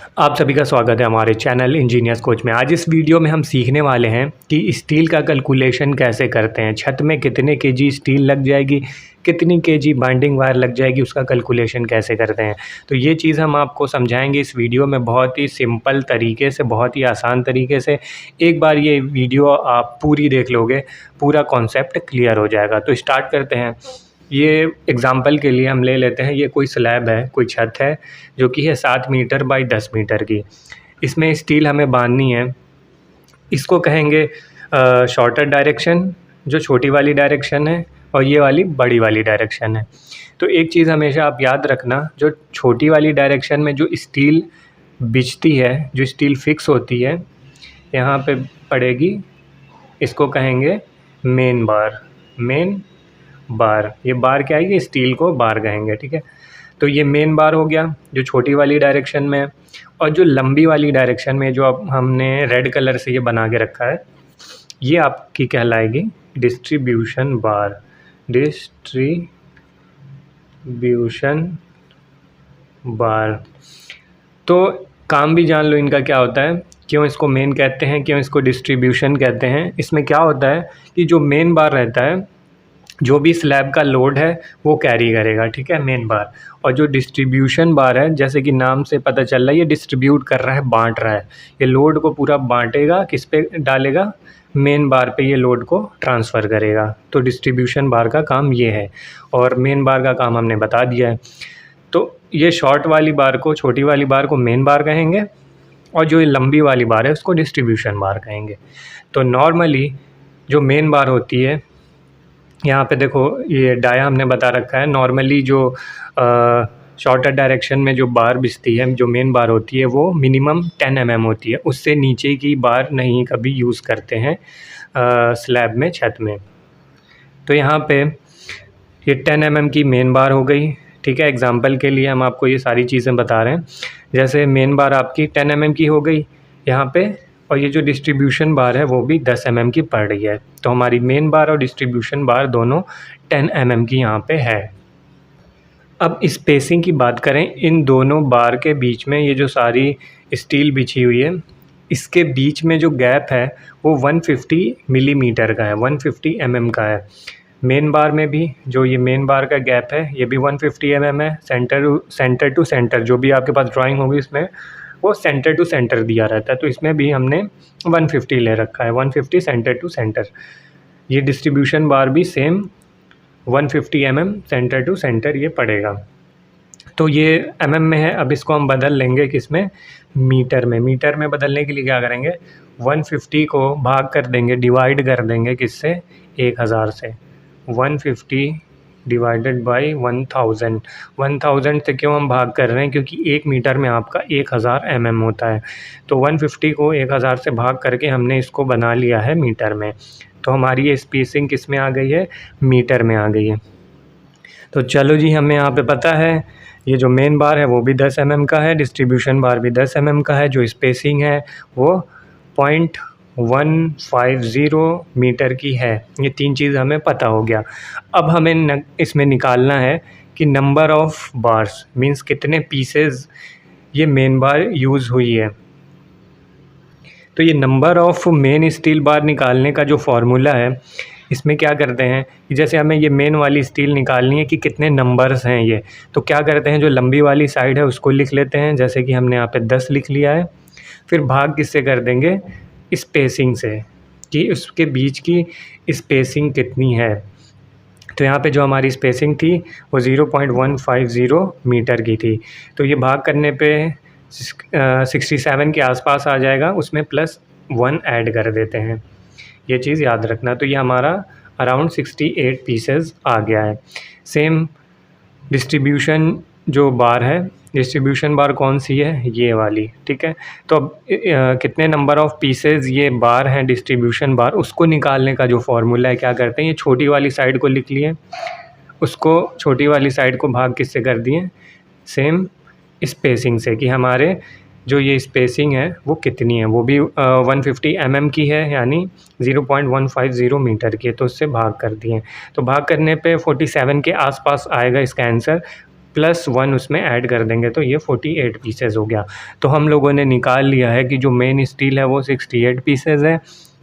आप सभी का स्वागत है हमारे चैनल इंजीनियर्स कोच में। आज इस वीडियो में हम सीखने वाले हैं कि स्टील का कैलकुलेशन कैसे करते हैं। छत में कितने केजी स्टील लग जाएगी, कितनी केजी बाइंडिंग वायर लग जाएगी, उसका कैलकुलेशन कैसे करते हैं। तो ये चीज़ हम आपको समझाएंगे इस वीडियो में बहुत ही सिंपल तरीके से, बहुत ही आसान तरीके से। एक बार ये वीडियो आप पूरी देख लोगे, पूरा कॉन्सेप्ट क्लियर हो जाएगा। तो स्टार्ट करते हैं। ये एग्ज़ाम्पल के लिए हम ले लेते हैं, ये कोई स्लैब है, कोई छत है जो कि है 7 मीटर बाई 10 मीटर की। इसमें स्टील हमें बांधनी है। इसको कहेंगे शॉर्टर डायरेक्शन, जो छोटी वाली डायरेक्शन है, और ये वाली बड़ी वाली डायरेक्शन है। तो एक चीज़ हमेशा आप याद रखना, जो छोटी वाली डायरेक्शन में जो स्टील बिछती है, जो स्टील फिक्स होती है, यहाँ पे पड़ेगी, इसको कहेंगे मेन बार। मेन बार, ये बार क्या है, ये स्टील को बार कहेंगे, ठीक है। तो ये मेन बार हो गया जो छोटी वाली डायरेक्शन में है। और जो लंबी वाली डायरेक्शन में, जो अब हमने रेड कलर से ये बना के रखा है, ये आपकी कहलाएगी डिस्ट्रीब्यूशन बार। डिस्ट्रीब्यूशन बार। तो काम भी जान लो इनका क्या होता है, क्यों इसको मेन कहते हैं, क्यों इसको डिस्ट्रीब्यूशन कहते हैं। इसमें क्या होता है कि जो मेन बार रहता है, जो भी स्लैब का लोड है वो कैरी करेगा, ठीक है, मेन बार। और जो डिस्ट्रीब्यूशन बार है, जैसे कि नाम से पता चल रहा है, ये डिस्ट्रीब्यूट कर रहा है, बांट रहा है। ये लोड को पूरा बांटेगा, किस पे डालेगा, मेन बार पे ये लोड को ट्रांसफ़र करेगा। तो डिस्ट्रीब्यूशन बार का काम ये है, और मेन बार का काम हमने बता दिया है। तो ये शॉर्ट वाली बार को, छोटी वाली बार को मेन बार कहेंगे, और जो ये लंबी वाली बार है उसको डिस्ट्रीब्यूशन बार कहेंगे। तो नॉर्मली जो मेन बार होती है, यहाँ पे देखो ये डाया हमने बता रखा है। नॉर्मली जो शॉर्टर डायरेक्शन में जो बार बिछती है, जो मेन बार होती है, वो मिनिमम 10 mm होती है। उससे नीचे की बार नहीं कभी यूज़ करते हैं स्लैब में, छत में। तो यहाँ पे ये 10 mm की मेन बार हो गई, ठीक है। एग्जांपल के लिए हम आपको ये सारी चीज़ें बता रहे हैं। जैसे मेन बार आपकी 10 mm की हो गई यहाँ पे, और ये जो डिस्ट्रीब्यूशन बार है वो भी 10 mm की पड़ रही है। तो हमारी मेन बार और डिस्ट्रीब्यूशन बार दोनों 10 mm की यहाँ पे है। अब स्पेसिंग की बात करें, इन दोनों बार के बीच में ये जो सारी स्टील बिछी हुई है, इसके बीच में जो गैप है वो 150 मिलीमीटर का है, 150 mm का है। मेन बार में भी जो ये मेन बार का गैप है, ये भी 150 mm है। सेंटर टू सेंटर जो भी आपके पास ड्राइंग होगी इसमें, वो सेंटर टू सेंटर दिया रहता है। तो इसमें भी हमने 150 ले रखा है, 150 सेंटर टू सेंटर। ये डिस्ट्रीब्यूशन बार भी same 150 mm centre to centre ये पड़ेगा। तो ये mm में है। अब इसको हम बदल लेंगे किसमें, मीटर में। मीटर में बदलने के लिए क्या करेंगे, 150 को भाग कर देंगे, डिवाइड कर देंगे किससे, 1000 से। 150 डिवाइडेड बाई 1000। 1000 से क्यों हम भाग कर रहे हैं, क्योंकि 1 मीटर में आपका 1000 mm होता है। तो 150 को 1000 से भाग करके हमने इसको बना लिया है मीटर में। तो हमारी ये स्पेसिंग किस में आ गई है, मीटर में आ गई है। तो चलो जी, हमें यहाँ पे पता है ये जो मेन बार है वो भी 10 mm का है, डिस्ट्रीब्यूशन बार भी 10 mm का है, जो स्पेसिंग है वो 0.150 मीटर की है। ये तीन चीज़ हमें पता हो गया। अब हमें इसमें निकालना है कि नंबर ऑफ़ बार्स, मींस कितने पीसेस ये मेन बार यूज़ हुई है। तो ये number of main steel bar निकालने का जो फार्मूला है, इसमें क्या करते हैं कि जैसे हमें ये मेन वाली स्टील निकालनी है कि कितने नंबर्स हैं ये, तो क्या करते हैं, जो लंबी वाली साइड है उसको लिख लेते हैं, जैसे कि हमने यहाँ पे 10 लिख लिया है। फिर भाग किससे कर देंगे, स्पेसिंग से, कि उसके बीच की स्पेसिंग कितनी है। तो यहाँ पे जो हमारी स्पेसिंग थी वो 0.150 मीटर की थी। तो ये भाग करने पे 67 के आसपास आ जाएगा, उसमें +1 ऐड कर देते हैं। ये चीज़ याद रखना। तो ये हमारा अराउंड 68 पीसेस आ गया है। सेम डिस्ट्रीब्यूशन जो बार है, डिस्ट्रीब्यूशन बार कौन सी है, ये वाली, ठीक है। तो अब कितने नंबर ऑफ़ पीसेस ये बार हैं डिस्ट्रीब्यूशन बार, उसको निकालने का जो फार्मूला है, क्या करते हैं, ये छोटी वाली साइड को लिख लिए, उसको छोटी वाली साइड को भाग किससे कर दिए, सेम स्पेसिंग से, कि हमारे जो ये स्पेसिंग है वो कितनी है, वो भी 150 mm की है, यानी 0.150 मीटर की है। तो उससे भाग कर दिए। तो भाग करने पे 47 के आसपास आएगा इसका आंसर। +1 उसमें ऐड कर देंगे तो ये 48 पीसेस हो गया। तो हम लोगों ने निकाल लिया है कि जो मेन स्टील है वो 68 पीसेस है,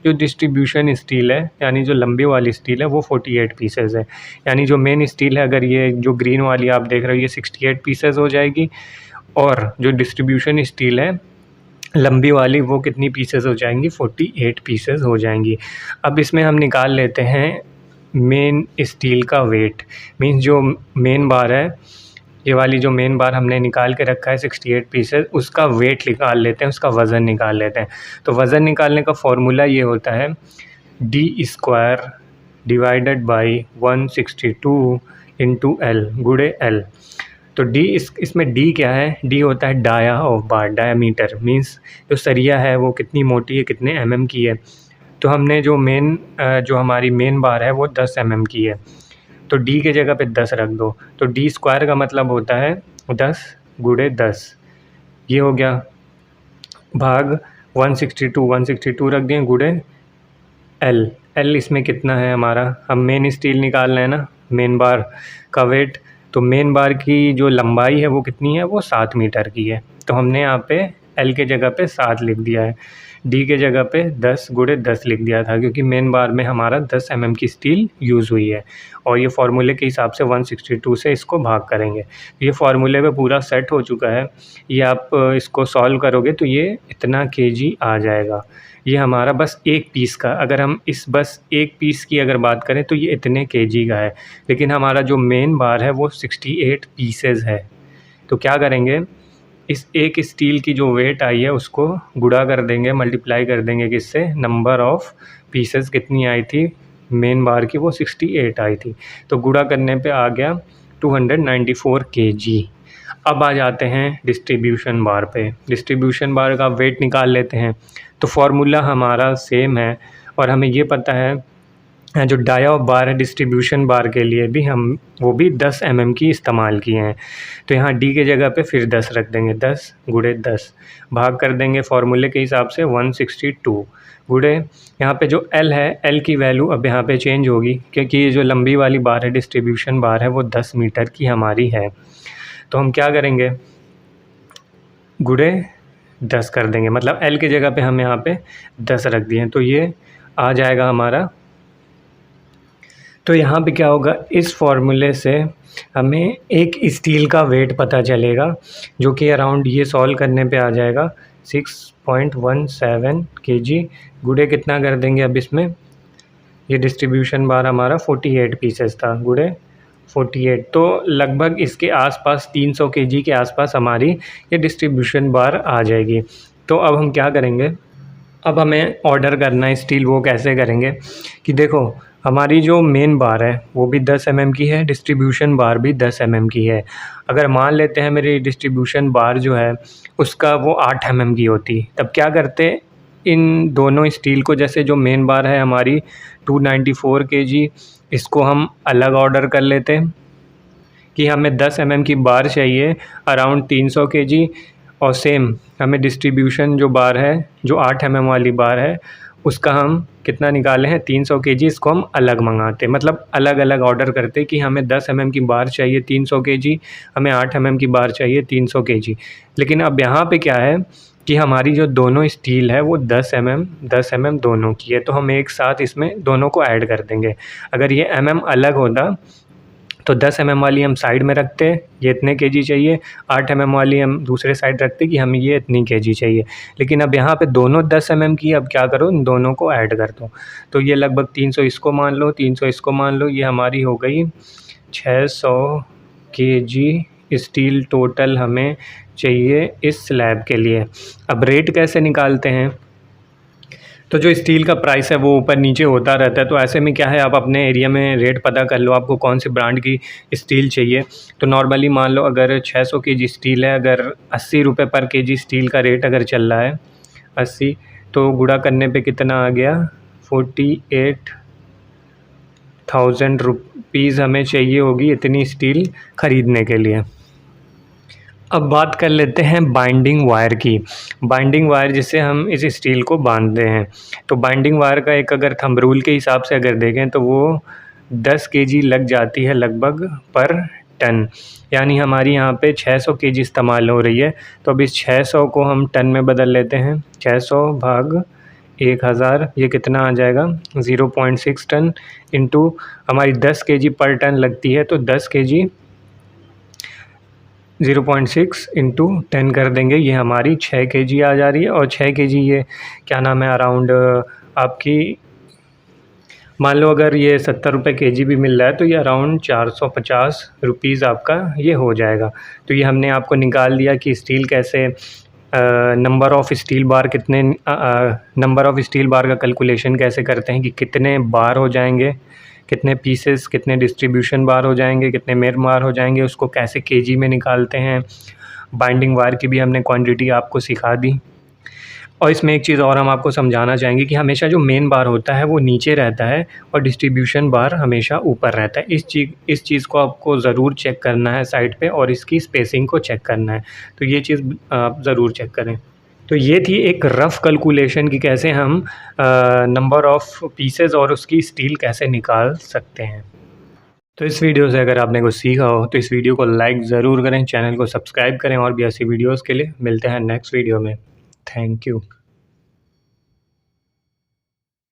जो डिस्ट्रीब्यूशन स्टील है यानी जो लंबी वाली स्टील है वो 48 पीसेस है। यानी जो मेन स्टील है, अगर ये जो ग्रीन वाली आप देख रहे हो, ये 68 पीसेस हो जाएगी, और जो डिस्ट्रीब्यूशन स्टील है लंबी वाली वो कितनी पीसेस हो जाएंगी, 48 पीसेस हो जाएंगी। अब इसमें हम निकाल लेते हैं मेन स्टील का वेट, मीन्स जो मेन बार है, ये वाली जो मेन बार हमने निकाल के रखा है 68 पीसेस, उसका वेट निकाल लेते हैं, उसका वज़न निकाल लेते हैं। तो वज़न निकालने का फॉर्मूला ये होता है d² divided by 162 into L गुणे L। तो डी इसमें डी क्या है, डी होता है dia of bar, diameter means जो सरिया है वो कितनी मोटी है, कितने mm की है। तो हमने जो हमारी मेन बार है वो 10 mm की है, तो डी के जगह पे 10 रख दो। तो d² का मतलब होता है 10 गुणे 10, ये हो गया, भाग 162 रख दिए गुणे L इसमें कितना है हमारा, हम मेन स्टील निकालना है ना, मेन बार का वेट। तो मेन बार की जो लंबाई है वो कितनी है, वो 7 मीटर की है। तो हमने यहाँ पे L के जगह पे 7 लिख दिया है, D के जगह पे 10 गुणे 10 लिख दिया था, क्योंकि मेन बार में हमारा 10 mm की स्टील यूज़ हुई है। और ये फार्मूले के हिसाब से 162 से इसको भाग करेंगे। ये फार्मूले पे पूरा सेट हो चुका है, ये आप इसको सॉल्व करोगे तो ये इतना kg आ जाएगा। ये हमारा बस एक पीस का, अगर हम इस बस एक पीस की अगर बात करें तो ये इतने kg का है, लेकिन हमारा जो मेन बार है वो 68 पीसेस है। तो क्या करेंगे, इस एक स्टील की जो वेट आई है उसको गुणा कर देंगे, मल्टीप्लाई कर देंगे किससे, नंबर ऑफ़ पीसेस कितनी आई थी मेन बार की, वो 68 आई थी। तो गुणा करने पे आ गया 294 kg। अब आ जाते हैं डिस्ट्रीब्यूशन बार पे। डिस्ट्रीब्यूशन बार का वेट निकाल लेते हैं। तो फार्मूला हमारा सेम है, और हमें ये पता है जो डाया ऑफ बार है डिस्ट्रीब्यूशन बार के लिए भी हम वो भी 10 mm की इस्तेमाल किए हैं। तो यहाँ डी के जगह पे फिर 10 रख देंगे, 10 गुणे 10 भाग कर देंगे फार्मूले के हिसाब से 162 गुणे यहाँ पे जो L है, L की वैल्यू अब यहाँ पे चेंज होगी, क्योंकि ये जो लंबी वाली बार है डिस्ट्रीब्यूशन बार है वो 10 मीटर की हमारी है। तो हम क्या करेंगे, गुणे 10 कर देंगे, मतलब L की जगह पे हम यहाँ पे 10 रख दिए हैं, तो ये आ जाएगा हमारा। तो यहाँ पे क्या होगा, इस फार्मूले से हमें एक स्टील का वेट पता चलेगा, जो कि अराउंड ये सॉल्व करने पे आ जाएगा 6.17 kg। गुणे कितना कर देंगे अब इसमें, ये डिस्ट्रीब्यूशन बार हमारा 48 पीसेस था, गुणे 48, तो लगभग इसके आसपास 300 kg के आसपास हमारी ये डिस्ट्रीब्यूशन बार आ जाएगी। तो अब हम क्या करेंगे, अब हमें ऑर्डर करना है स्टील, वो कैसे करेंगे कि देखो हमारी जो मेन बार है वो भी 10 mm की है, डिस्ट्रीब्यूशन बार भी 10 mm की है। अगर मान लेते हैं मेरी डिस्ट्रीब्यूशन बार जो है उसका वो 8 mm की होती, तब क्या करते, इन दोनों स्टील को, जैसे जो मेन बार है हमारी 294 kg, इसको हम अलग ऑर्डर कर लेते हैं कि हमें 10 mm की बार चाहिए अराउंड 300 kg, और सेम हमें डिस्ट्रीब्यूशन जो बार है, जो 8 mm वाली बार है, उसका हम कितना निकाले हैं 300 kg, इसको हम अलग मंगाते, मतलब अलग अलग ऑर्डर करते कि हमें 10 mm की बार चाहिए 300 kg, हमें 8 mm की बार चाहिए 300 kg। लेकिन अब यहाँ पे क्या है कि हमारी जो दोनों स्टील है वो 10 mm दोनों की है, तो हम एक साथ इसमें दोनों को ऐड कर देंगे। अगर ये mm अलग होता तो 10 mm वाली हम साइड में रखते, ये इतने kg चाहिए, 8 mm वाली हम दूसरे साइड रखते कि हमें ये इतनी kg चाहिए। लेकिन अब यहाँ पे दोनों 10 mm की, अब क्या करो, इन दोनों को ऐड कर दो। तो ये लगभग 300 इसको मान लो, 300 इसको मान लो, ये हमारी हो गई 600 kg स्टील टोटल हमें चाहिए इस स्लैब के लिए। अब रेट कैसे निकालते हैं, तो जो स्टील का प्राइस है वो ऊपर नीचे होता रहता है, तो ऐसे में क्या है, आप अपने एरिया में रेट पता कर लो आपको कौन सी ब्रांड की स्टील चाहिए। तो नॉर्मली मान लो अगर 600 kg स्टील है, अगर 80 रुपये पर kg स्टील का रेट अगर चल रहा है 80, तो गुणा करने पे कितना आ गया, 48,000 रुपीज़ हमें चाहिए होगी इतनी स्टील ख़रीदने के लिए। अब बात कर लेते हैं बाइंडिंग वायर की। बाइंडिंग वायर जिससे हम इस स्टील को बांधते हैं, तो बाइंडिंग वायर का एक अगर थंब रूल के हिसाब से अगर देखें तो वो 10 kg लग जाती है लगभग पर टन, यानी हमारी यहाँ पे 600 केजी इस्तेमाल हो रही है। तो अब इस 600 को हम टन में बदल लेते हैं। 600 भाग 1000, ये कितना आ जाएगा 0.6 टन, इंटू हमारी 10 केजी पर टन लगती है, तो 10 केजी 0.6 इंटू 10 कर देंगे, ये हमारी 6 केजी आ जा रही है। और 6 केजी ये क्या नाम है अराउंड आपकी, मान लो अगर ये 70 रुपये केजी भी मिल रहा है तो ये अराउंड 450 रुपीज़ आपका ये हो जाएगा। तो ये हमने आपको निकाल दिया कि स्टील कैसे, नंबर ऑफ़ स्टील बार कितने, नंबर ऑफ़ स्टील बार का कैलकुलेशन कैसे करते हैं कि कितने बार हो जाएंगे, कितने पीसेस, कितने डिस्ट्रीब्यूशन बार हो जाएंगे, कितने मेर बार हो जाएंगे, उसको कैसे केजी में निकालते हैं। बाइंडिंग वायर की भी हमने क्वांटिटी आपको सिखा दी। और इसमें एक चीज़ और हम आपको समझाना चाहेंगे कि हमेशा जो मेन बार होता है वो नीचे रहता है और डिस्ट्रीब्यूशन बार हमेशा ऊपर रहता है। इस चीज़ को आपको ज़रूर चेक करना है साइड पे, और इसकी स्पेसिंग को चेक करना है। तो ये चीज़ आप ज़रूर चेक करें। तो ये थी एक रफ़ कैलकुलेशन कि कैसे हम नंबर ऑफ़ पीसेस और उसकी स्टील कैसे निकाल सकते हैं। तो इस वीडियो से अगर आपने कुछ सीखा हो तो इस वीडियो को लाइक ज़रूर करें, चैनल को सब्सक्राइब करें, और भी ऐसी वीडियोज़ के लिए मिलते हैं नेक्स्ट वीडियो में। Thank you.